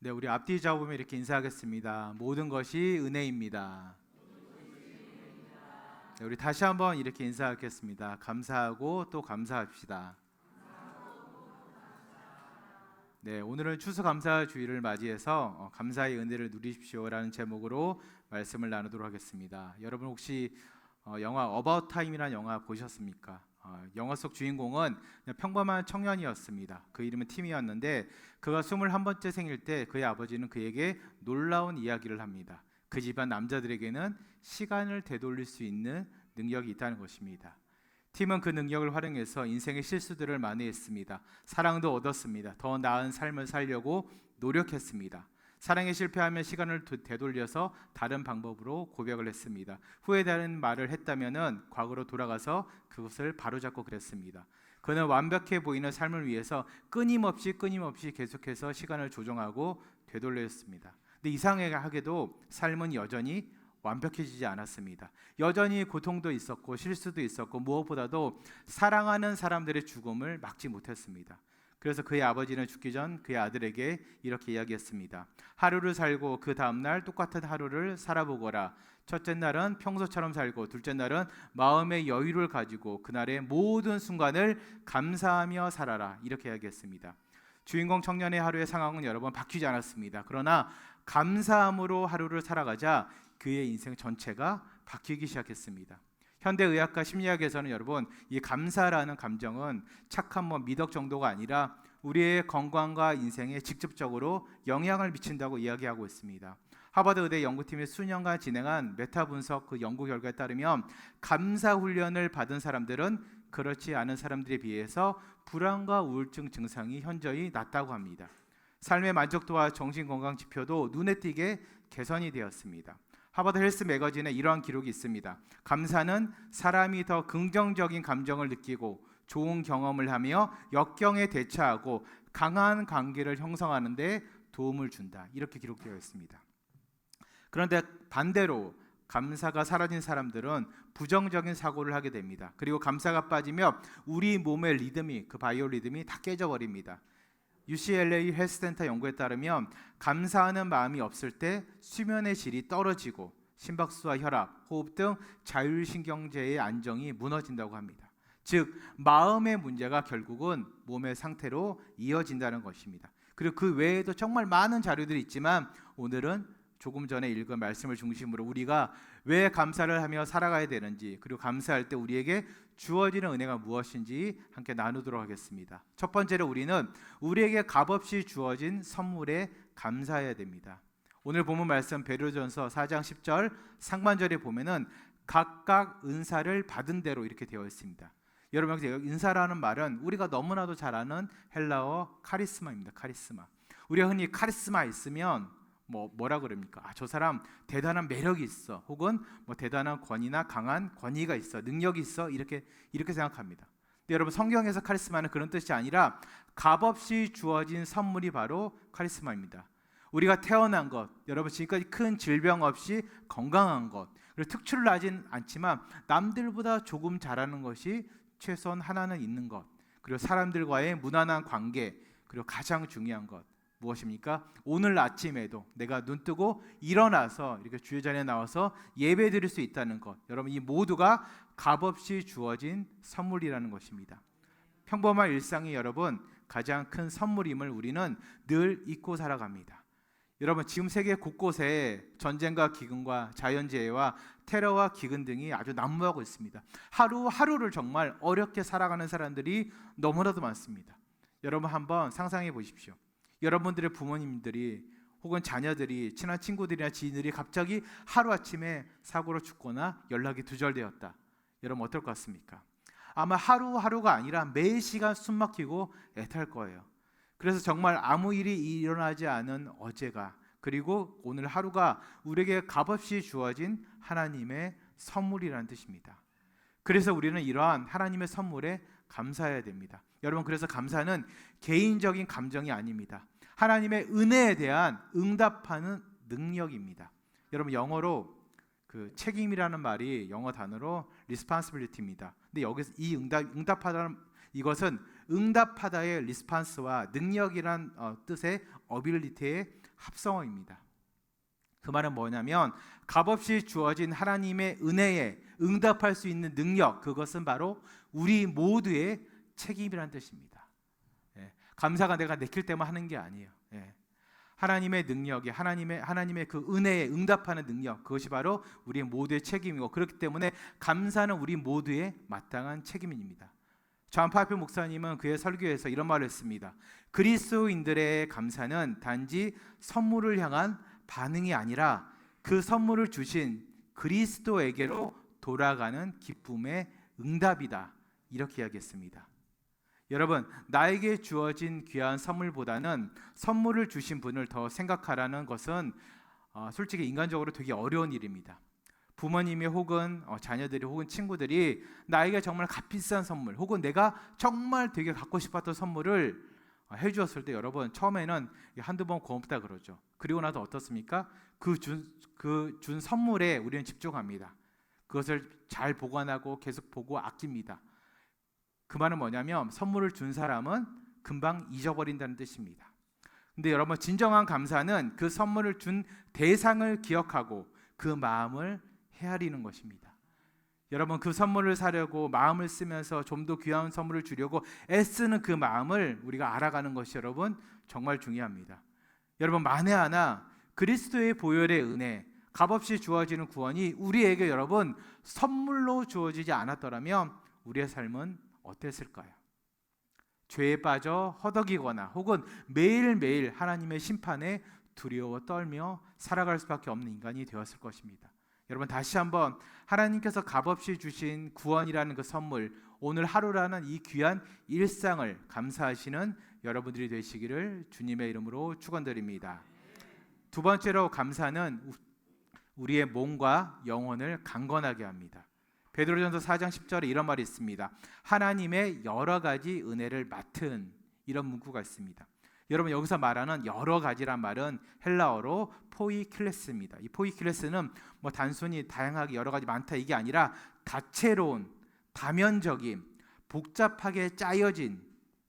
네, 우리 앞뒤 잡으면 이렇게 인사하겠습니다. 모든 것이 은혜입니다. 네, 우리 다시 한번 이렇게 인사하겠습니다. 감사하고 또 감사합시다. 네, 오늘은 추수감사 주일을 맞이해서 감사의 은혜를 누리십시오라는 제목으로 말씀을 나누도록 하겠습니다. 여러분 혹시 영화 어바웃 타임이라는 영화 보셨습니까? 영화 속 주인공은 그냥 평범한 청년이었습니다. 그 이름은 팀이었는데 그가 21번째 생일 때 그의 아버지는 그에게 놀라운 이야기를 합니다. 그 집안 남자들에게는 시간을 되돌릴 수 있는 능력이 있다는 것입니다. 팀은 그 능력을 활용해서 인생의 실수들을 만회했습니다. 사랑도 얻었습니다. 더 나은 삶을 살려고 노력했습니다. 사랑에 실패하면 시간을 되돌려서 다른 방법으로 고백을 했습니다. 후회되는 말을 했다면 과거로 돌아가서 그것을 바로잡고 그랬습니다. 그는 완벽해 보이는 삶을 위해서 끊임없이 계속해서 시간을 조정하고 되돌렸습니다. 근데 이상하게도 삶은 여전히 완벽해지지 않았습니다. 여전히 고통도 있었고 실수도 있었고 무엇보다도 사랑하는 사람들의 죽음을 막지 못했습니다. 그래서 그의 아버지는 죽기 전 그의 아들에게 이렇게 이야기했습니다. 하루를 살고 그 다음날 똑같은 하루를 살아보거라. 첫째 날은 평소처럼 살고 둘째 날은 마음의 여유를 가지고 그날의 모든 순간을 감사하며 살아라. 이렇게 이야기했습니다. 주인공 청년의 하루의 상황은 여러 번 바뀌지 않았습니다. 그러나 감사함으로 하루를 살아가자 그의 인생 전체가 바뀌기 시작했습니다. 현대의학과 심리학에서는 여러분 이 감사라는 감정은 착한 미덕 정도가 아니라 우리의 건강과 인생에 직접적으로 영향을 미친다고 이야기하고 있습니다. 하버드 의대 연구팀이 수년간 진행한 메타 분석 그 연구 결과에 따르면 감사 훈련을 받은 사람들은 그렇지 않은 사람들에 비해서 불안과 우울증 증상이 현저히 낮다고 합니다. 삶의 만족도와 정신건강 지표도 눈에 띄게 개선이 되었습니다. 하버드 헬스 매거진에 이러한 기록이 있습니다. 감사는 사람이 더 긍정적인 감정을 느끼고 좋은 경험을 하며 역경에 대처하고 강한 관계를 형성하는 데 도움을 준다. 이렇게 기록되어 있습니다. 그런데 반대로 감사가 사라진 사람들은 부정적인 사고를 하게 됩니다. 그리고 감사가 빠지면 우리 몸의 리듬이 그 바이오 리듬이 다 깨져버립니다. UCLA 헬스센터 연구에 따르면 감사하는 마음이 없을 때 수면의 질이 떨어지고 심박수와 혈압, 호흡 등 자율신경제의 안정이 무너진다고 합니다. 즉 마음의 문제가 결국은 몸의 상태로 이어진다는 것입니다. 그리고 그 외에도 정말 많은 자료들이 있지만 오늘은 조금 전에 읽은 말씀을 중심으로 우리가 왜 감사를 하며 살아가야 되는지 그리고 감사할 때 우리에게 주어지는 은혜가 무엇인지 함께 나누도록 하겠습니다. 첫 번째로 우리는 우리에게 값없이 주어진 선물에 감사해야 됩니다. 오늘 본문 말씀 베드로전서 4장 10절 상반절에 보면은 각각 은사를 받은 대로 이렇게 되어 있습니다. 여러분 은사라는 말은 우리가 너무나도 잘 아는 헬라어 카리스마입니다. 카리스마. 우리가 흔히 카리스마 있으면 뭐라 그럽니까? 저 사람 대단한 매력이 있어. 혹은 대단한 권위나 강한 권위가 있어. 능력이 있어. 이렇게 생각합니다. 근데 여러분 성경에서 카리스마는 그런 뜻이 아니라 값없이 주어진 선물이 바로 카리스마입니다. 우리가 태어난 것, 여러분 지금까지 큰 질병 없이 건강한 것, 그리고 특출을 나진 않지만 남들보다 조금 잘하는 것이 최소한 하나는 있는 것, 그리고 사람들과의 무난한 관계, 그리고 가장 중요한 것 무엇입니까? 오늘 아침에도 내가 눈 뜨고 일어나서 이렇게 주의 자리에 나와서 예배 드릴 수 있다는 것, 여러분 이 모두가 값없이 주어진 선물이라는 것입니다. 평범한 일상이 여러분 가장 큰 선물임을 우리는 늘 잊고 살아갑니다. 여러분 지금 세계 곳곳에 전쟁과 기근과 자연재해와 테러와 기근 등이 아주 난무하고 있습니다. 하루하루를 정말 어렵게 살아가는 사람들이 너무나도 많습니다. 여러분 한번 상상해 보십시오. 여러분들의 부모님들이 혹은 자녀들이 친한 친구들이나 지인들이 갑자기 하루아침에 사고로 죽거나 연락이 두절되었다. 여러분 어떨 것 같습니까? 아마 하루하루가 아니라 매 시간 숨 막히고 애탈 거예요. 그래서 정말 아무 일이 일어나지 않은 어제가 그리고 오늘 하루가 우리에게 값없이 주어진 하나님의 선물이라는 뜻입니다. 그래서 우리는 이러한 하나님의 선물에 감사해야 됩니다. 여러분 그래서 감사는 개인적인 감정이 아닙니다. 하나님의 은혜에 대한 응답하는 능력입니다. 여러분 영어로 그 책임이라는 말이 영어 단어로 responsibility입니다. 근데 여기서 이 응답하다는 이것은 응답하다의 리스판스와 능력이란 뜻의 어빌리티의 합성어입니다. 그 말은 뭐냐면 값없이 주어진 하나님의 은혜에 응답할 수 있는 능력, 그것은 바로 우리 모두의 책임이란 뜻입니다. 감사가 내가 내킬 때만 하는 게 아니에요. 하나님의 능력이 하나님의 그 은혜에 응답하는 능력, 그것이 바로 우리 모두의 책임이고, 그렇기 때문에 감사는 우리 모두의 마땅한 책임입니다. 존 파이프 목사님은 그의 설교에서 이런 말을 했습니다. 그리스도인들의 감사는 단지 선물을 향한 반응이 아니라 그 선물을 주신 그리스도에게로 돌아가는 기쁨의 응답이다, 이렇게 이야기했습니다. 여러분, 나에게 주어진 귀한 선물보다는 선물을 주신 분을 더 생각하라는 것은 솔직히 인간적으로 되게 어려운 일입니다. 부모님이 혹은 자녀들이 혹은 친구들이 나에게 정말 값비싼 선물 혹은 내가 정말 되게 갖고 싶었던 선물을 해주었을 때 여러분, 처음에는 한두 번 고맙다 그러죠. 그리고 나서 어떻습니까? 그 준 선물에 우리는 집중합니다. 그것을 잘 보관하고 계속 보고 아낍니다. 그 말은 뭐냐면 선물을 준 사람은 금방 잊어버린다는 뜻입니다. 근데 여러분, 진정한 감사는 그 선물을 준 대상을 기억하고 그 마음을 헤아리는 것입니다. 여러분, 그 선물을 사려고 마음을 쓰면서 좀 더 귀한 선물을 주려고 애쓰는 그 마음을 우리가 알아가는 것이 여러분 정말 중요합니다. 여러분, 만에 하나 그리스도의 보혈의 은혜, 값없이 주어지는 구원이 우리에게 여러분 선물로 주어지지 않았더라면 우리의 삶은 어땠을까요? 죄에 빠져 허덕이거나 혹은 매일매일 하나님의 심판에 두려워 떨며 살아갈 수밖에 없는 인간이 되었을 것입니다. 여러분, 다시 한번 하나님께서 값없이 주신 구원이라는 그 선물, 오늘 하루라는 이 귀한 일상을 감사하시는 여러분들이 되시기를 주님의 이름으로 축원드립니다. 두 번째로, 감사는 우리의 몸과 영혼을 강건하게 합니다. 베드로전서 4장 10절에 이런 말이 있습니다. 하나님의 여러 가지 은혜를 맡은, 이런 문구가 있습니다. 여러분, 여기서 말하는 여러 가지란 말은 헬라어로 포이킬레스입니다. 이 포이킬레스는 뭐 단순히 다양하게 여러 가지 많다 이게 아니라 다채로운, 다면적인, 복잡하게 짜여진,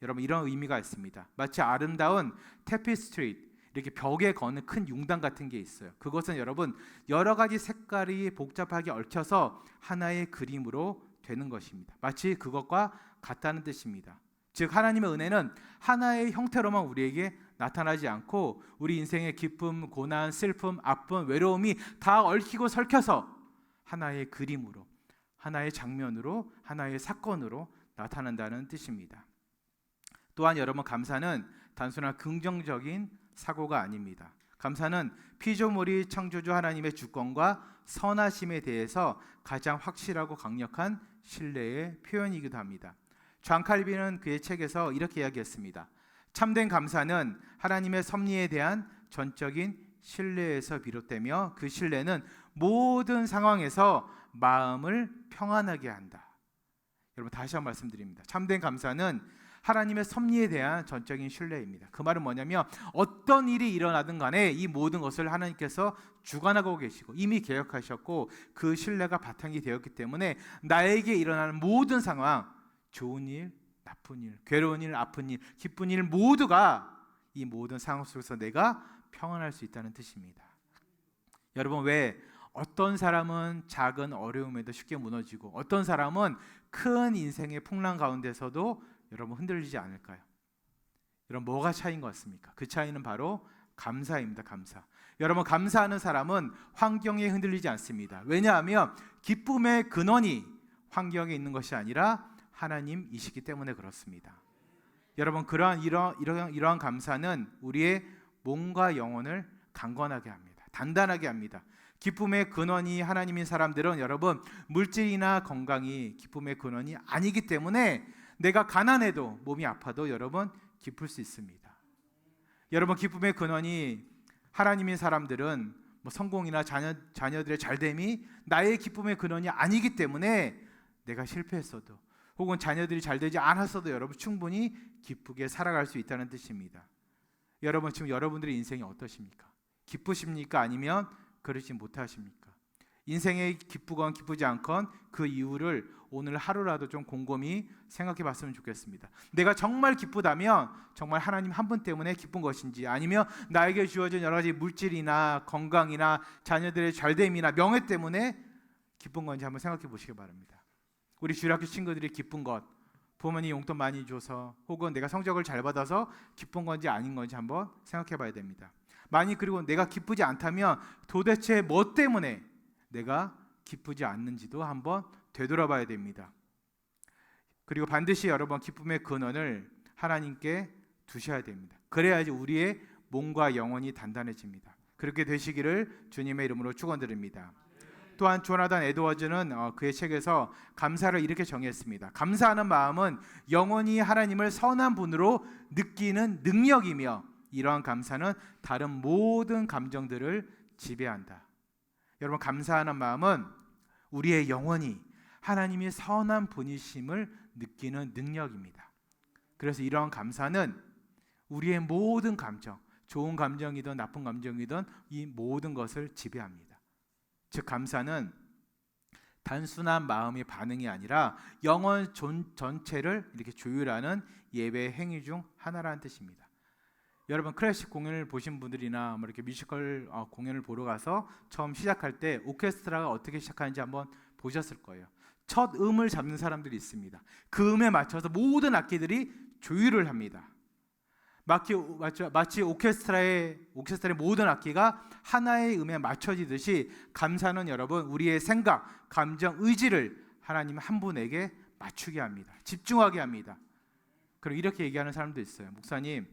여러분 이런 의미가 있습니다. 마치 아름다운 테피스트리, 이렇게 벽에 거는 큰 융단 같은 게 있어요. 그것은 여러분 여러 가지 색깔이 복잡하게 얽혀서 하나의 그림으로 되는 것입니다. 마치 그것과 같다는 뜻입니다. 즉 하나님의 은혜는 하나의 형태로만 우리에게 나타나지 않고 우리 인생의 기쁨, 고난, 슬픔, 아픔, 외로움이 다 얽히고 설켜서 하나의 그림으로, 하나의 장면으로, 하나의 사건으로 나타난다는 뜻입니다. 또한 여러분, 감사는 단순한 긍정적인 사고가 아닙니다. 감사는 피조물이 창조주 하나님의 주권과 선하심에 대해서 가장 확실하고 강력한 신뢰의 표현이기도 합니다. 존 칼빈은 그의 책에서 이렇게 이야기했습니다. 참된 감사는 하나님의 섭리에 대한 전적인 신뢰에서 비롯되며 그 신뢰는 모든 상황에서 마음을 평안하게 한다. 여러분, 다시 한번 말씀드립니다. 참된 감사는 하나님의 섭리에 대한 전적인 신뢰입니다. 그 말은 뭐냐면 어떤 일이 일어나든 간에 이 모든 것을 하나님께서 주관하고 계시고 이미 계획하셨고 그 신뢰가 바탕이 되었기 때문에 나에게 일어나는 모든 상황, 좋은 일, 나쁜 일, 괴로운 일, 아픈 일, 기쁜 일 모두가 이 모든 상황 속에서 내가 평안할 수 있다는 뜻입니다. 여러분, 왜 어떤 사람은 작은 어려움에도 쉽게 무너지고 어떤 사람은 큰 인생의 풍랑 가운데서도 여러분 흔들리지 않을까요? 여러분, 뭐가 차이인 것 같습니까? 그 차이는 바로 감사입니다. 감사. 여러분, 감사하는 사람은 환경에 흔들리지 않습니다. 왜냐하면 기쁨의 근원이 환경에 있는 것이 아니라 하나님이시기 때문에 그렇습니다. 여러분, 이러한 감사는 우리의 몸과 영혼을 강건하게 합니다. 단단하게 합니다. 기쁨의 근원이 하나님인 사람들은 여러분 물질이나 건강이 기쁨의 근원이 아니기 때문에 내가 가난해도 몸이 아파도 여러분 기쁠 수 있습니다. 여러분, 기쁨의 근원이 하나님인 사람들은 뭐 성공이나 자녀들의 잘됨이 나의 기쁨의 근원이 아니기 때문에 내가 실패했어도 혹은 자녀들이 잘 되지 않았어도 여러분 충분히 기쁘게 살아갈 수 있다는 뜻입니다. 여러분, 지금 여러분들의 인생이 어떠십니까? 기쁘십니까? 아니면 그러지 못하십니까? 인생에 기쁘건 기쁘지 않건 그 이유를 오늘 하루라도 좀 곰곰이 생각해 봤으면 좋겠습니다. 내가 정말 기쁘다면 정말 하나님 한 분 때문에 기쁜 것인지, 아니면 나에게 주어진 여러 가지 물질이나 건강이나 자녀들의 잘됨이나 명예 때문에 기쁜 건지 한번 생각해 보시기 바랍니다. 우리 주일학교 친구들이 기쁜 것, 부모님이 용돈 많이 줘서 혹은 내가 성적을 잘 받아서 기쁜 건지 아닌 건지 한번 생각해 봐야 됩니다. 만약 그리고 내가 기쁘지 않다면 도대체 뭐 때문에 내가 기쁘지 않는지도 한번 되돌아봐야 됩니다. 그리고 반드시 여러분 기쁨의 근원을 하나님께 두셔야 됩니다. 그래야지 우리의 몸과 영혼이 단단해집니다. 그렇게 되시기를 주님의 이름으로 축원드립니다. 또한 조나단 에드워즈는 그의 책에서 감사를 이렇게 정의했습니다. 감사하는 마음은 영원히 하나님을 선한 분으로 느끼는 능력이며, 이러한 감사는 다른 모든 감정들을 지배한다. 여러분, 감사하는 마음은 우리의 영혼이 하나님이 선한 분이심을 느끼는 능력입니다. 그래서 이러한 감사는 우리의 모든 감정, 좋은 감정이든 나쁜 감정이든 이 모든 것을 지배합니다. 즉, 감사는 단순한 마음의 반응이 아니라 영혼 전체를 이렇게 조율하는 예배의 행위 중 하나라는 뜻입니다. 여러분, 클래식 공연을 보신 분들이나 이렇게 뮤지컬 공연을 보러 가서 처음 시작할 때 오케스트라가 어떻게 시작하는지 한번 보셨을 거예요. 첫 음을 잡는 사람들이 있습니다. 그 음에 맞춰서 모든 악기들이 조율을 합니다. 마치 오케스트라의 모든 악기가 하나의 음에 맞춰지듯이 감사는 여러분 우리의 생각, 감정, 의지를 하나님 한 분에게 맞추게 합니다. 집중하게 합니다. 그럼 이렇게 얘기하는 사람도 있어요. 목사님,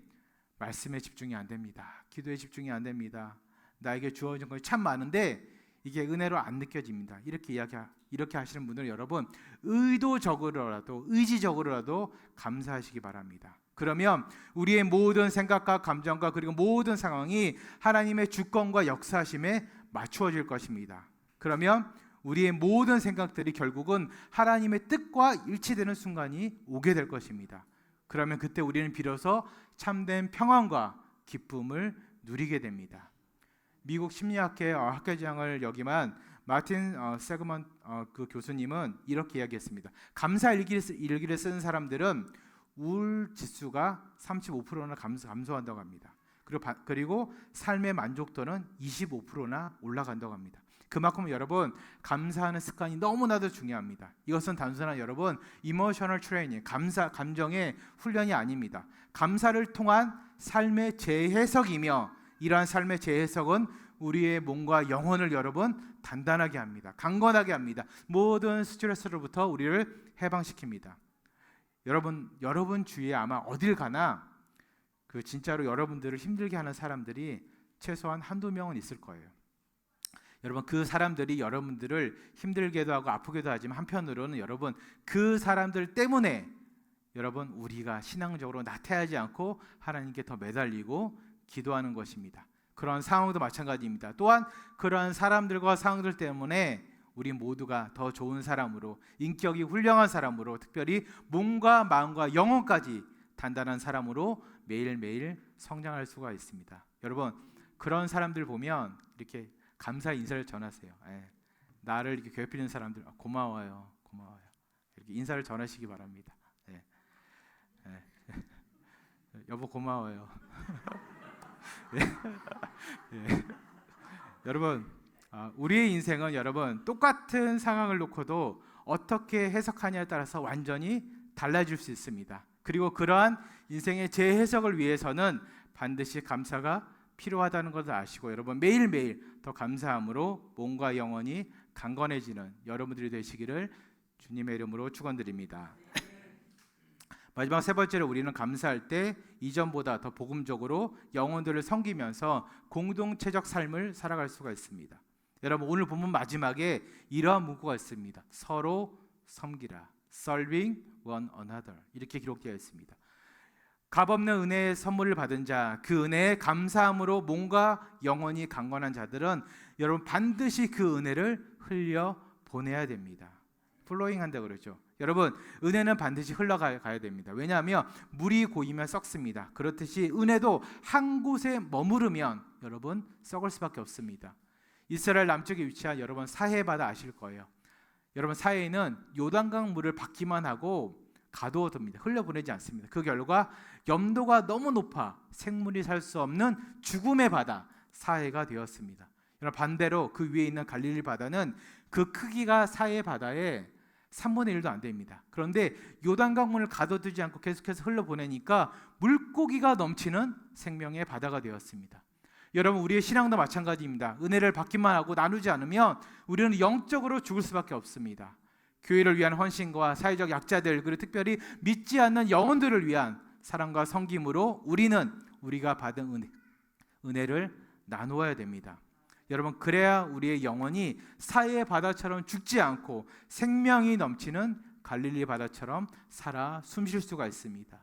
말씀에 집중이 안 됩니다. 기도에 집중이 안 됩니다. 나에게 주어진 것이 참 많은데 이게 은혜로 안 느껴집니다. 이렇게 하시는 분들은 여러분 의도적으로라도 의지적으로라도 감사하시기 바랍니다. 그러면 우리의 모든 생각과 감정과 그리고 모든 상황이 하나님의 주권과 역사하심에 맞추어질 것입니다. 그러면 우리의 모든 생각들이 결국은 하나님의 뜻과 일치되는 순간이 오게 될 것입니다. 그러면 그때 우리는 비로소 참된 평안과 기쁨을 누리게 됩니다. 미국 심리학회 학회장을 역임한 마틴 세그먼 그 교수님은 이렇게 이야기했습니다. 감사 일기를 쓰는 사람들은 우울 지수가 35%나 감소한다고 합니다. 그리고 삶의 만족도는 25%나 올라간다고 합니다. 그만큼 여러분 감사하는 습관이 너무나도 중요합니다. 이것은 단순한 여러분 이모셔널 트레이닝, 감정의 훈련이 아닙니다. 감사를 통한 삶의 재해석이며, 이러한 삶의 재해석은 우리의 몸과 영혼을 여러분 단단하게 합니다. 강건하게 합니다. 모든 스트레스로부터 우리를 해방시킵니다. 여러분 주위에 아마 어딜 가나 그 진짜로 여러분들을 힘들게 하는 사람들이 최소한 한두 명은 있을 거예요. 여러분, 그 사람들이 여러분들을 힘들게도 하고 아프게도 하지만 한편으로는 여러분 그 사람들 때문에 여러분 우리가 신앙적으로 나태하지 않고 하나님께 더 매달리고 기도하는 것입니다. 그런 상황도 마찬가지입니다. 또한 그러한 사람들과 상황들 때문에 우리 모두가 더 좋은 사람으로, 인격이 훌륭한 사람으로, 특별히 몸과 마음과 영혼까지 단단한 사람으로 매일매일 성장할 수가 있습니다. 여러분, 그런 사람들 보면 이렇게 감사 인사를 전하세요. 나를 이렇게 괴롭히는 사람들 고마워요. 이렇게 인사를 전하시기 바랍니다. 여보 고마워요. 여러분, 우리의 인생은 여러분 똑같은 상황을 놓고도 어떻게 해석하냐에 따라서 완전히 달라질 수 있습니다. 그리고 그러한 인생의 재해석을 위해서는 반드시 감사가 필요하다는 것을 아시고 여러분 매일매일 더 감사함으로 몸과 영혼이 강건해지는 여러분들이 되시기를 주님의 이름으로 축원드립니다. 마지막 세 번째로 우리는 감사할 때 이전보다 더 복음적으로 영혼들을 섬기면서 공동체적 삶을 살아갈 수가 있습니다. 여러분, 오늘 본문 마지막에 이러한 문구가 있습니다. 서로 섬기라. Serving one another. 이렇게 기록되어 있습니다. 값없는 은혜의 선물을 받은 자, 그 은혜에 감사함으로 몸과 영혼이 강건한 자들은 여러분 반드시 그 은혜를 흘려 보내야 됩니다. 플로잉 한다 그러죠. 여러분, 은혜는 반드시 흘러가야 됩니다. 왜냐하면 물이 고이면 썩습니다. 그렇듯이 은혜도 한 곳에 머무르면 여러분 썩을 수밖에 없습니다. 이스라엘 남쪽에 위치한 여러분 사해 바다 아실 거예요. 여러분 사해에는 요단강 물을 받기만 하고 가두어둡니다. 흘려보내지 않습니다. 그 결과 염도가 너무 높아 생물이 살 수 없는 죽음의 바다 사해가 되었습니다. 여러분 반대로 그 위에 있는 갈릴리 바다는 그 크기가 사해 바다의 3분의 1도 안 됩니다. 그런데 요단강 물을 가둬두지 않고 계속해서 흘려보내니까 물고기가 넘치는 생명의 바다가 되었습니다. 여러분 우리의 신앙도 마찬가지입니다. 은혜를 받기만 하고 나누지 않으면 우리는 영적으로 죽을 수밖에 없습니다. 교회를 위한 헌신과 사회적 약자들 그리고 특별히 믿지 않는 영혼들을 위한 사랑과 섬김으로 우리는 우리가 받은 은혜를 나누어야 됩니다. 여러분 그래야 우리의 영혼이 사해의 바다처럼 죽지 않고 생명이 넘치는 갈릴리 바다처럼 살아 숨쉴 수가 있습니다.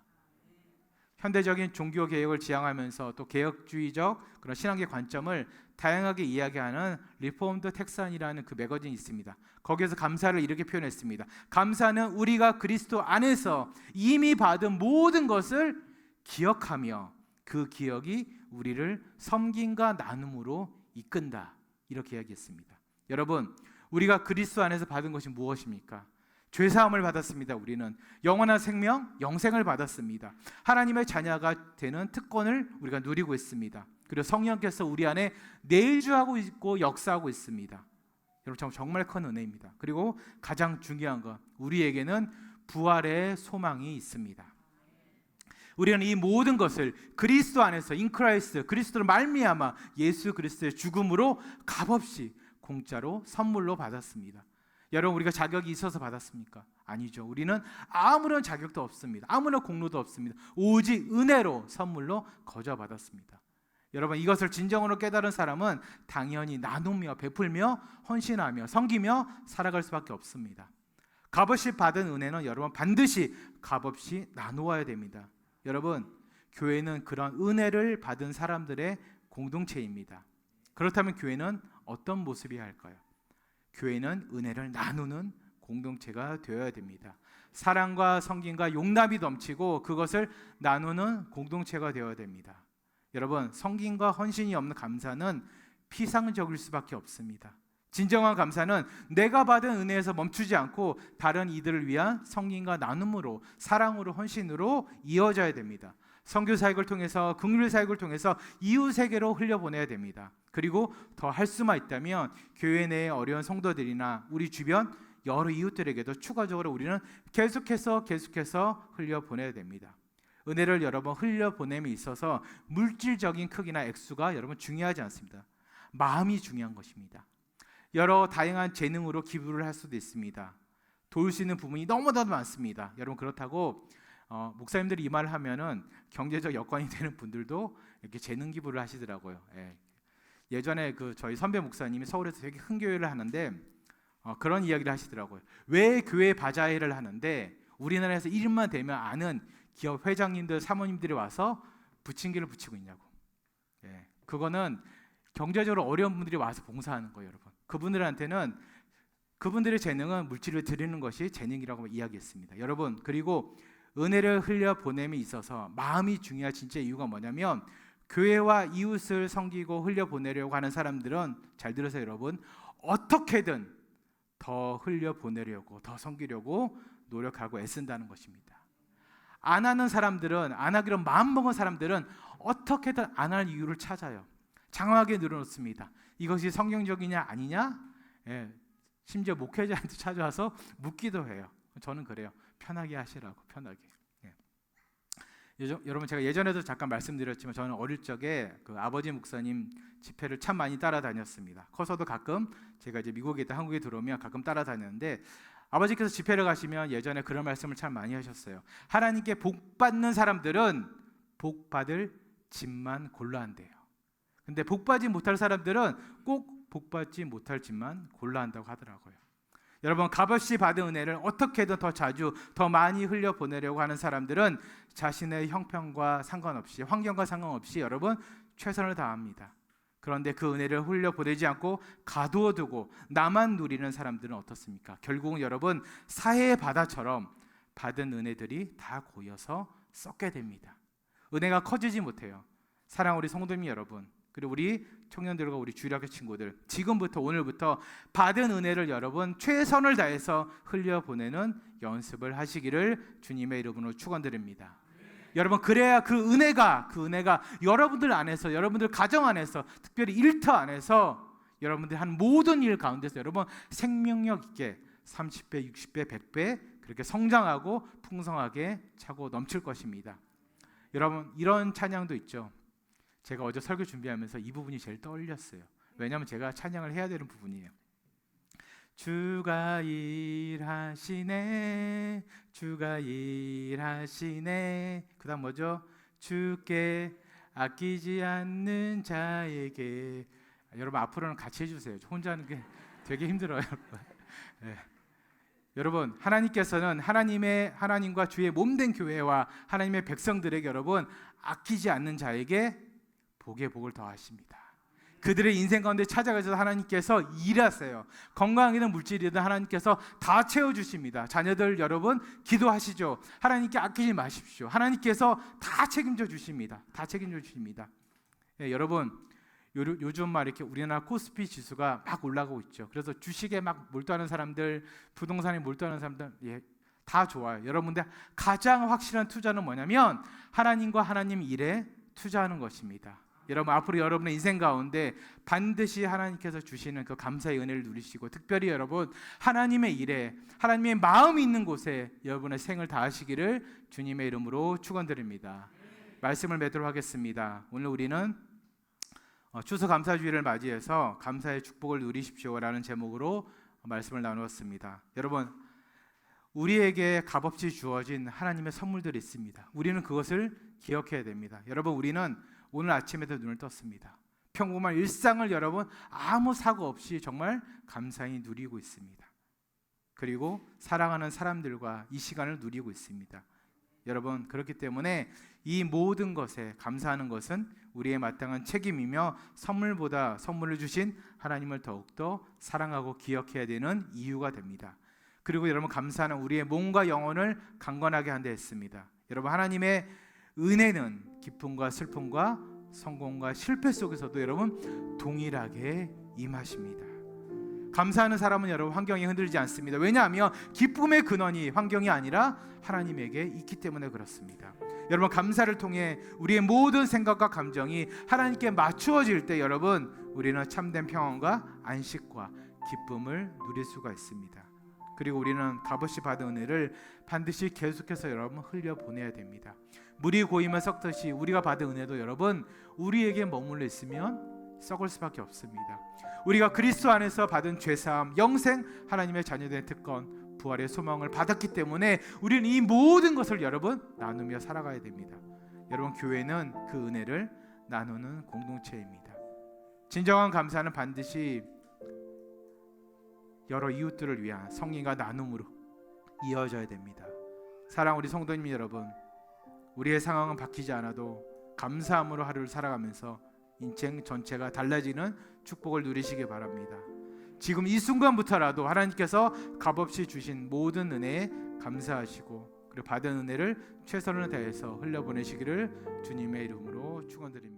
현대적인 종교 개혁을 지향하면서 또 개혁주의적 그런 신앙의 관점을 다양하게 이야기하는 리폼드 텍산이라는 그 매거진이 있습니다. 거기에서 감사를 이렇게 표현했습니다. 감사는 우리가 그리스도 안에서 이미 받은 모든 것을 기억하며 그 기억이 우리를 섬김과 나눔으로 이끈다. 이렇게 이야기했습니다. 여러분, 우리가 그리스도 안에서 받은 것이 무엇입니까? 죄사함을 받았습니다. 우리는 영원한 생명, 영생을 받았습니다. 하나님의 자녀가 되는 특권을 우리가 누리고 있습니다. 그리고 성령께서 우리 안에 내주하고 있고 역사하고 있습니다. 여러분 정말 큰 은혜입니다. 그리고 가장 중요한 건 우리에게는 부활의 소망이 있습니다. 우리는 이 모든 것을 그리스도 안에서 인크라이스트 그리스도로 말미암아 예수 그리스도의 죽음으로 값없이 공짜로 선물로 받았습니다. 여러분 우리가 자격이 있어서 받았습니까? 아니죠. 우리는 아무런 자격도 없습니다. 아무런 공로도 없습니다. 오직 은혜로 선물로 거저 받았습니다. 여러분 이것을 진정으로 깨달은 사람은 당연히 나누며 베풀며 헌신하며 섬기며 살아갈 수밖에 없습니다. 값없이 받은 은혜는 여러분 반드시 값없이 나누어야 됩니다. 여러분 교회는 그런 은혜를 받은 사람들의 공동체입니다. 그렇다면 교회는 어떤 모습이어야 할까요? 교회는 은혜를 나누는 공동체가 되어야 됩니다. 사랑과 섬김과 용납이 넘치고 그것을 나누는 공동체가 되어야 됩니다. 여러분 섬김과 헌신이 없는 감사는 피상적일 수밖에 없습니다. 진정한 감사는 내가 받은 은혜에서 멈추지 않고 다른 이들을 위한 섬김과 나눔으로 사랑으로 헌신으로 이어져야 됩니다. 선교 사역을 통해서 긍휼 사역을 통해서 이웃에게로 흘려보내야 됩니다. 그리고 더 할 수만 있다면 교회 내의 어려운 성도들이나 우리 주변 여러 이웃들에게도 추가적으로 우리는 계속해서 흘려보내야 됩니다. 은혜를 여러분 흘려보냄에 있어서 물질적인 크기나 액수가 여러분 중요하지 않습니다. 마음이 중요한 것입니다. 여러 다양한 재능으로 기부를 할 수도 있습니다. 도울 수 있는 부분이 너무나도 많습니다. 여러분 그렇다고 목사님들이 이 말을 하면은 경제적 여건이 되는 분들도 이렇게 재능 기부를 하시더라고요. 예전에 그 저희 선배 목사님이 서울에서 되게 큰 교회를 하는데 그런 이야기를 하시더라고요. 왜 교회 바자회를 하는데 우리나라에서 이름만 되면 아는 기업 회장님들, 사모님들이 와서 부침개를 붙이고 있냐고. 그거는 경제적으로 어려운 분들이 와서 봉사하는 거예요, 여러분. 그분들한테는 그분들의 재능은 물질을 드리는 것이 재능이라고 이야기했습니다. 여러분 그리고 은혜를 흘려 보냄에 있어서 마음이 중요한 진짜 이유가 뭐냐면 교회와 이웃을 섬기고 흘려 보내려고 하는 사람들은 잘 들으세요, 여러분. 어떻게든 더 흘려 보내려고 더 섬기려고 노력하고 애쓴다는 것입니다. 안 하는 사람들은 안 하기로 마음먹은 사람들은 어떻게든 안 할 이유를 찾아요. 장황하게 늘어놓습니다. 이것이 성경적이냐 아니냐? 심지어 목회자한테 찾아와서 묻기도 해요. 저는 그래요. 편하게 하시라고 편하게. 여러분 제가 예전에도 잠깐 말씀드렸지만 저는 어릴 적에 그 아버지 목사님 집회를 참 많이 따라다녔습니다. 커서도 가끔 제가 이제 미국에 있다 한국에 들어오면 가끔 따라다녔는데 아버지께서 집회를 가시면 예전에 그런 말씀을 참 많이 하셨어요. 하나님께 복 받는 사람들은 복 받을 집만 골라 한대요. 근데 복 받지 못할 사람들은 꼭 복 받지 못할 집만 골라 한다고 하더라고요. 여러분 값없이 받은 은혜를 어떻게든 더 자주 더 많이 흘려 보내려고 하는 사람들은 자신의 형편과 상관없이 환경과 상관없이 여러분 최선을 다합니다. 그런데 그 은혜를 흘려 보내지 않고 가두어 두고 나만 누리는 사람들은 어떻습니까? 결국은 여러분 사해의 바다처럼 받은 은혜들이 다 고여서 썩게 됩니다. 은혜가 커지지 못해요. 사랑 우리 성도님 여러분, 그리고 우리 청년들과 우리 주일학교 친구들, 지금부터 오늘부터 받은 은혜를 여러분 최선을 다해서 흘려보내는 연습을 하시기를 주님의 이름으로 축원드립니다. 여러분, 그래야 그 은혜가 여러분들 안에서, 여러분들 가정 안에서, 특별히 일터 안에서 여러분들이 한 모든 일 가운데서 여러분 생명력 있게 30배, 60배, 100배 그렇게 성장하고 풍성하게 차고 넘칠 것입니다. 여러분, 이런 찬양도 있죠. 제가 어제 설교 준비하면서 이 부분이 제일 떠올렸어요. 왜냐하면 제가 찬양을 해야 되는 부분이에요. 주가 일하시네, 주가 일하시네. 그 다음 뭐죠? 주께 아끼지 않는 자에게. 여러분, 앞으로는 같이 해주세요. 혼자 하는 게 되게 힘들어요. 네. 여러분, 하나님께서는 하나님과 주의 몸된 교회와 하나님의 백성들에게 여러분 아끼지 않는 자에게 복의 복을 더하십니다. 그들의 인생 가운데 찾아가셔서 하나님께서 일하세요. 건강이든 물질이든 하나님께서 다 채워주십니다. 자녀들 여러분 기도하시죠. 하나님께 아끼지 마십시오. 하나님께서 다 책임져 주십니다. 다 책임져 주십니다. 예, 여러분, 요즘 막 이렇게 우리나라 코스피 지수가 막 올라가고 있죠. 그래서 주식에 막 몰두하는 사람들, 부동산에 몰두하는 사람들, 예, 다 좋아요. 여러분들 가장 확실한 투자는 뭐냐면 하나님과 하나님 일에 투자하는 것입니다. 여러분, 앞으로 여러분의 인생 가운데 반드시 하나님께서 주시는 그 감사의 은혜를 누리시고, 특별히 여러분 하나님의 일에, 하나님의 마음이 있는 곳에 여러분의 생을 다하시기를 주님의 이름으로 축원드립니다. 말씀을 맺도록 하겠습니다. 오늘 우리는 추수 감사주일을 맞이해서 감사의 축복을 누리십시오라는 제목으로 말씀을 나누었습니다. 여러분, 우리에게 값없이 주어진 하나님의 선물들이 있습니다. 우리는 그것을 기억해야 됩니다. 여러분, 우리는 오늘 아침에도 눈을 떴습니다. 평범한 일상을 여러분 아무 사고 없이 정말 감사히 누리고 있습니다. 그리고 사랑하는 사람들과 이 시간을 누리고 있습니다. 여러분, 그렇기 때문에 이 모든 것에 감사하는 것은 우리의 마땅한 책임이며 선물보다 선물을 주신 하나님을 더욱더 사랑하고 기억해야 되는 이유가 됩니다. 그리고 여러분, 감사는 우리의 몸과 영혼을 강건하게 한다 했습니다. 여러분, 하나님의 은혜는 기쁨과 슬픔과 성공과 실패 속에서도 여러분 동일하게 임하십니다. 감사하는 사람은 여러분 환경이 흔들리지 않습니다. 왜냐하면 기쁨의 근원이 환경이 아니라 하나님에게 있기 때문에 그렇습니다. 여러분, 감사를 통해 우리의 모든 생각과 감정이 하나님께 맞추어질 때 여러분 우리는 참된 평안과 안식과 기쁨을 누릴 수가 있습니다. 그리고 우리는 값없이 받은 은혜를 반드시 계속해서 여러분 흘려보내야 됩니다. 물이 고이면 썩듯이 우리가 받은 은혜도 여러분 우리에게 머물러 있으면 썩을 수밖에 없습니다. 우리가 그리스도 안에서 받은 죄사함, 영생, 하나님의 자녀된 특권, 부활의 소망을 받았기 때문에 우리는 이 모든 것을 여러분 나누며 살아가야 됩니다. 여러분, 교회는 그 은혜를 나누는 공동체입니다. 진정한 감사는 반드시 여러 이웃들을 위한 성인과 나눔으로 이어져야 됩니다. 사랑 우리 성도님 여러분, 우리의 상황은 바뀌지 않아도 감사함으로 하루를 살아가면서 인생 전체가 달라지는 축복을 누리시기 바랍니다. 지금 이 순간부터라도 하나님께서 값없이 주신 모든 은혜에 감사하시고 그리고 받은 은혜를 최선을 다해서 흘려보내시기를 주님의 이름으로 축원드립니다.